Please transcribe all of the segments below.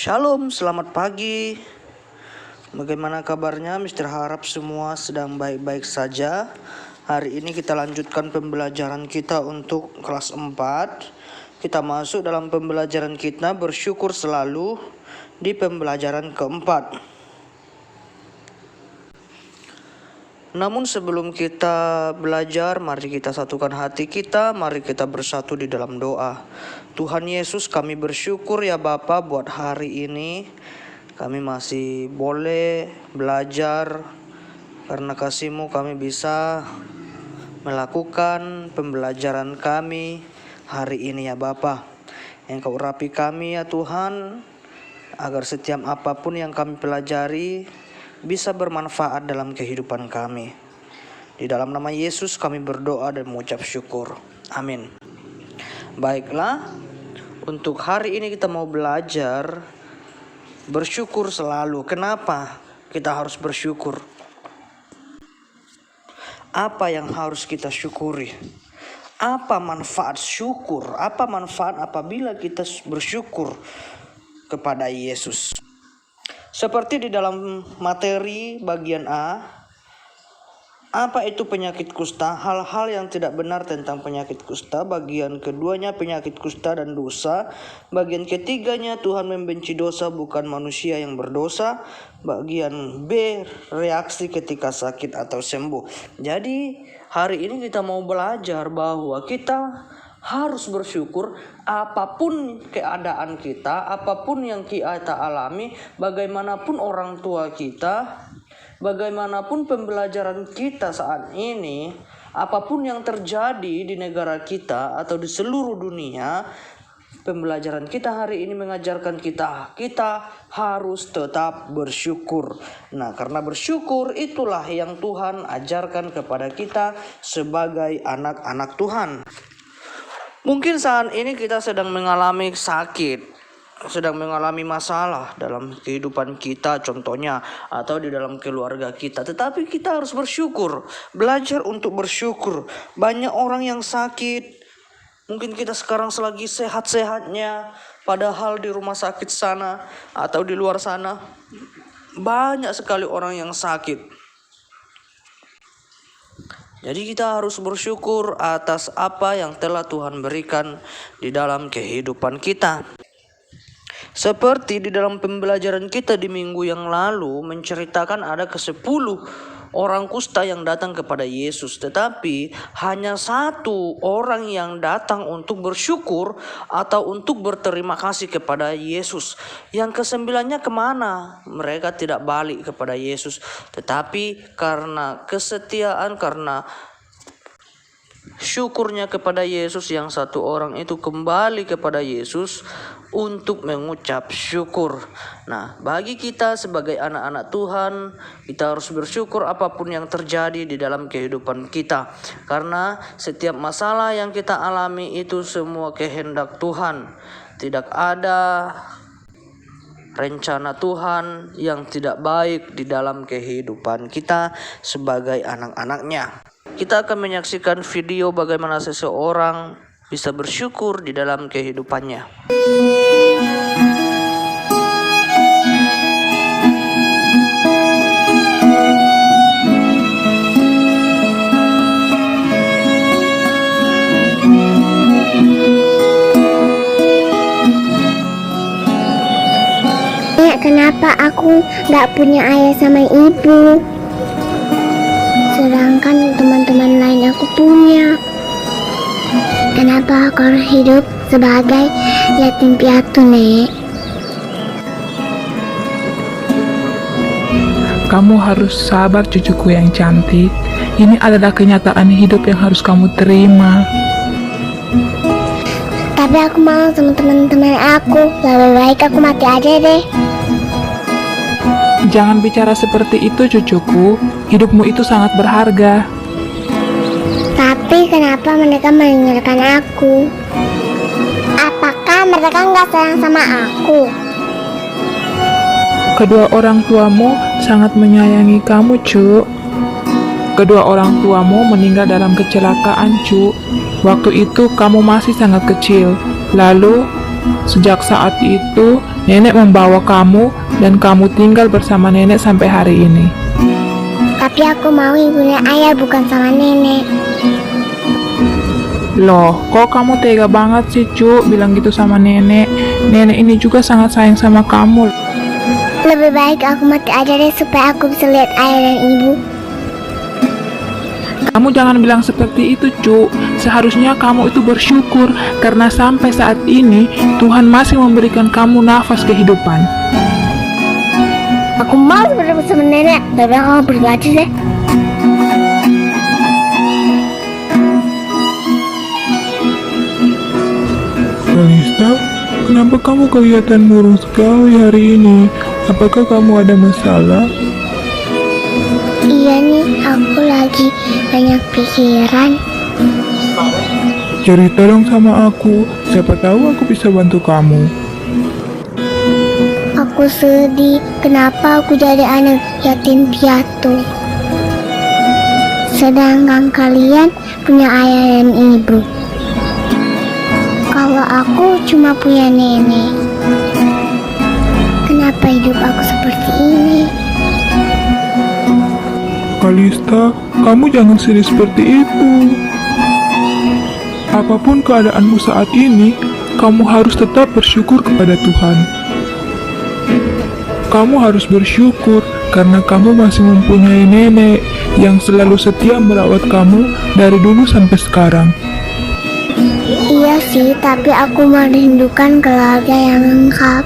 Shalom, selamat pagi. Bagaimana kabarnya? Mister harap semua sedang baik-baik saja. Hari ini kita lanjutkan pembelajaran kita untuk kelas 4. Kita masuk dalam pembelajaran kita bersyukur selalu di pembelajaran keempat. Namun sebelum kita belajar, mari kita satukan hati kita, mari kita bersatu di dalam doa. Tuhan Yesus, kami bersyukur ya Bapa buat hari ini. Kami masih boleh belajar, karena kasih-Mu kami bisa melakukan pembelajaran kami hari ini ya Bapa. Engkau urapi kami ya Tuhan, agar setiap apapun yang kami pelajari bisa bermanfaat dalam kehidupan kami. Di dalam nama Yesus kami berdoa dan mengucap syukur. Amin. Baiklah, untuk hari ini kita mau belajar bersyukur selalu. Kenapa kita harus bersyukur? Apa yang harus kita syukuri? Apa manfaat syukur? Apa manfaat apabila kita bersyukur kepada Yesus? Seperti di dalam materi bagian A, apa itu penyakit kusta? Hal-hal yang tidak benar tentang penyakit kusta. Bagian keduanya penyakit kusta dan dosa. Bagian ketiganya Tuhan membenci dosa, bukan manusia yang berdosa. Bagian B, reaksi ketika sakit atau sembuh. Jadi hari ini kita mau belajar bahwa kita harus bersyukur apapun keadaan kita, apapun yang kita alami, bagaimanapun orang tua kita, bagaimanapun pembelajaran kita saat ini, apapun yang terjadi di negara kita atau di seluruh dunia, pembelajaran kita hari ini mengajarkan kita harus tetap bersyukur. Nah, karena bersyukur itulah yang Tuhan ajarkan kepada kita sebagai anak-anak Tuhan. Mungkin saat ini kita sedang mengalami sakit, sedang mengalami masalah dalam kehidupan kita contohnya, atau di dalam keluarga kita. Tetapi kita harus bersyukur, belajar untuk bersyukur. Banyak orang yang sakit, mungkin kita sekarang selagi sehat-sehatnya, padahal di rumah sakit sana atau di luar sana banyak sekali orang yang sakit. Jadi kita harus bersyukur atas apa yang telah Tuhan berikan di dalam kehidupan kita. Seperti di dalam pembelajaran kita di minggu yang lalu menceritakan ada ke-10 orang kusta yang datang kepada Yesus. Tetapi hanya satu orang yang datang untuk bersyukur atau untuk berterima kasih kepada Yesus. Yang ke-9-nya kemana? Mereka tidak balik kepada Yesus. Tetapi karena kesetiaan, karena syukurnya kepada Yesus, yang satu orang itu kembali kepada Yesus untuk mengucap syukur. Nah, bagi kita sebagai anak-anak Tuhan, kita harus bersyukur apapun yang terjadi di dalam kehidupan kita. Karena setiap masalah yang kita alami itu semua kehendak Tuhan. Tidak ada rencana Tuhan yang tidak baik di dalam kehidupan kita sebagai anak-anaknya. Kita akan menyaksikan video bagaimana seseorang bisa bersyukur di dalam kehidupannya. Kenapa aku gak punya ayah sama ibu, sedangkan teman-teman lain aku punya? Kenapa aku harus hidup sebagai yatim piatu, Nek? Kamu harus sabar, cucuku yang cantik. Ini adalah kenyataan hidup yang harus kamu terima. Tapi aku mau sama teman-teman aku. Lebih baik aku mati aja deh. Jangan bicara seperti itu, cucuku. Hidupmu itu sangat berharga. Tapi kenapa mereka meninggalkan aku? Apakah mereka nggak sayang sama aku? Kedua orang tuamu sangat menyayangi kamu, Cuk. Kedua orang tuamu meninggal dalam kecelakaan, Cuk. Waktu itu kamu masih sangat kecil. Lalu Sejak saat itu, nenek membawa kamu dan kamu tinggal bersama nenek sampai hari ini. Tapi aku mau ibunya ayah bukan sama nenek. Loh, kok kamu tega banget sih, Cu, bilang gitu sama nenek? Nenek ini juga sangat sayang sama kamu. Lebih baik aku mati aja deh supaya aku bisa lihat ayah dan ibu. Kamu jangan bilang seperti itu, Cu. Seharusnya kamu itu bersyukur karena sampai saat ini Tuhan masih memberikan kamu nafas kehidupan. Aku mau bertemu sama nenek, tapi aku mau pergi aja deh. Kalista, kenapa kamu kelihatan murung sekali hari ini? Apakah kamu ada masalah? Iya nih, aku lagi banyak pikiran. Cerita dong sama aku, siapa tahu aku bisa bantu kamu. Aku sedih, kenapa aku jadi anak yatim piatu? Sedangkan kalian punya ayah dan ibu. Kalau aku cuma punya nenek. Kenapa hidup aku seperti ini? Kalista, kamu jangan sedih seperti itu. Apapun keadaanmu saat ini, kamu harus tetap bersyukur kepada Tuhan. Kamu harus bersyukur karena kamu masih mempunyai nenek yang selalu setia merawat kamu dari dulu sampai sekarang. Iya sih, tapi aku merindukan keluarga yang lengkap.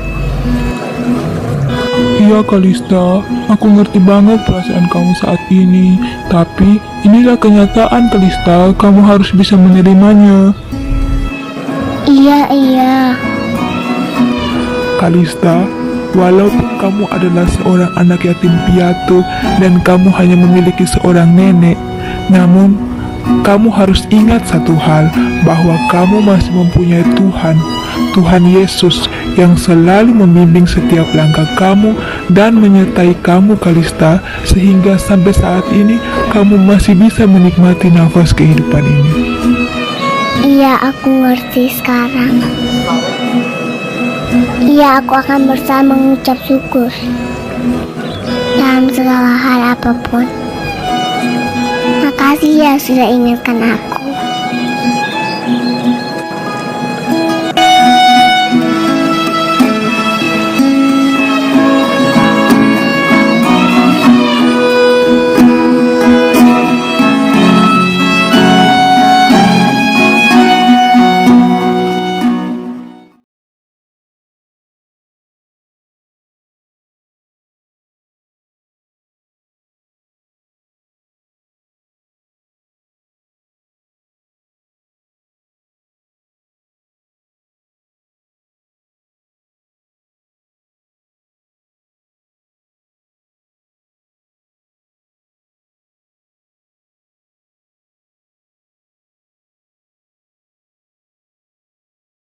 Iya Kalista, aku ngerti banget perasaan kamu saat ini. Tapi inilah kenyataan Kalista, kamu harus bisa menerimanya. Iya. Kalista, walaupun kamu adalah seorang anak yatim piatu dan kamu hanya memiliki seorang nenek, namun kamu harus ingat satu hal, bahwa kamu masih mempunyai Tuhan Yesus yang selalu membimbing setiap langkah kamu dan menyertai kamu Kalista, sehingga sampai saat ini kamu masih bisa menikmati nafas kehidupan ini. Iya, aku ngerti sekarang. Iya, aku akan berusaha mengucap syukur dalam segala hal apapun. Makasih ya sudah ingatkan aku.